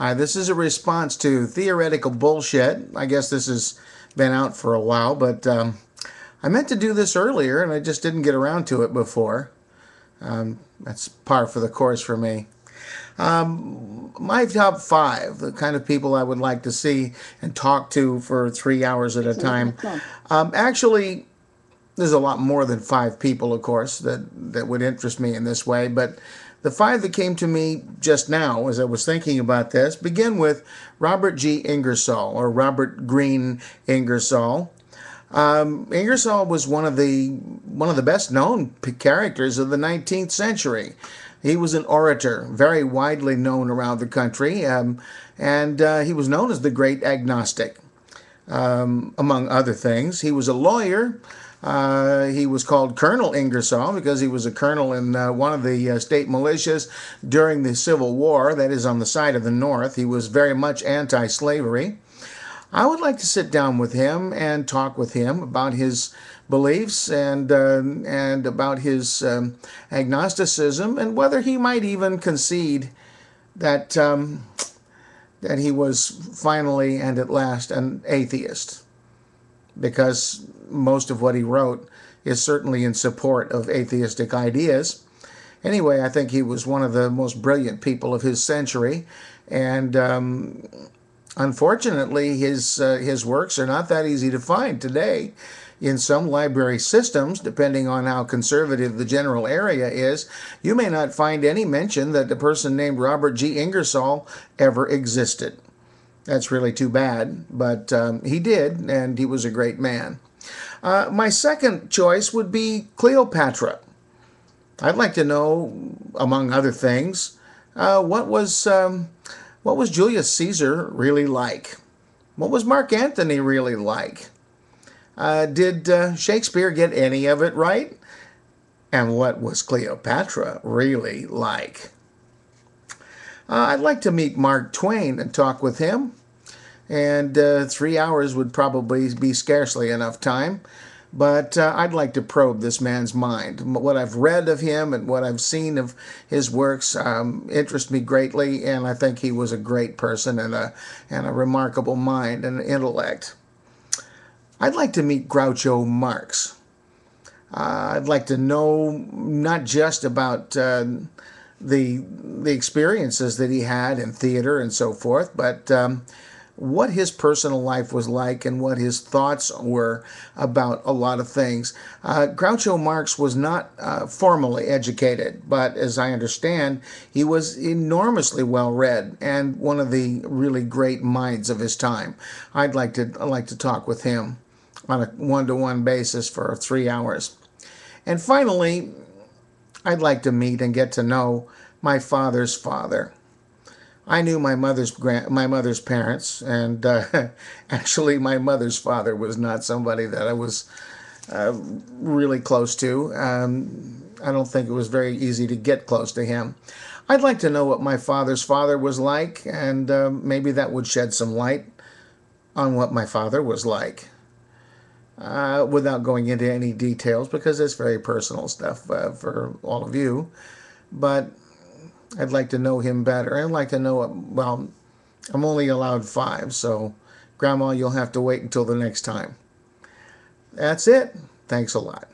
This is a response to theoretical bullshit. I guess this has been out for a while, but I meant to do this earlier and I just didn't get around to it before. That's par for the course for me. My top five, the kind of people I would like to see and talk to for 3 hours at a time. Actually, there's a lot more than five people, of course, that would interest me in this way, but the five that came to me just now as I was thinking about this begin with Robert G. Ingersoll, or Robert Greene Ingersoll. Ingersoll was one of the best known characters of the 19th century. He was an orator, very widely known around the country, and he was known as the Great Agnostic, among other things. He was a lawyer. He was called Colonel Ingersoll because he was a colonel in one of the state militias during the Civil War, that is on the side of the North. He was very much anti-slavery. I would like to sit down with him and talk with him about his beliefs and about his agnosticism, and whether he might even concede that that he was finally and at last an atheist, because most of what he wrote is certainly in support of atheistic ideas. Anyway, I think he was one of the most brilliant people of his century, and unfortunately, his works are not that easy to find today. In some library systems, depending on how conservative the general area is, you may not find any mention that the person named Robert G. Ingersoll ever existed. That's really too bad, but he did, and he was a great man. My second choice would be Cleopatra. I'd like to know, among other things, what was Julius Caesar really like? What was Mark Antony really like? Did Shakespeare get any of it right? And what was Cleopatra really like? I'd like to meet Mark Twain and talk with him. And 3 hours would probably be scarcely enough time. But I'd like to probe this man's mind. What I've read of him and what I've seen of his works interest me greatly, and I think he was a great person and a remarkable mind and intellect. I'd like to meet Groucho Marx. I'd like to know not just about the experiences that he had in theater and so forth, but what his personal life was like and what his thoughts were about a lot of things. Groucho Marx was not formally educated, but as I understand, he was enormously well read and one of the really great minds of his time. I'd like to talk with him on a one-to-one basis for 3 hours. And finally, I'd like to meet and get to know my father's father. I knew my mother's parents, and actually, my mother's father was not somebody that I was really close to. I don't think it was very easy to get close to him. I'd like to know what my father's father was like, and maybe that would shed some light on what my father was like, without going into any details, because it's very personal stuff for all of you. But I'd like to know him better. I'd like to know, well, I'm only allowed five, so Grandma, you'll have to wait until the next time. That's it. Thanks a lot.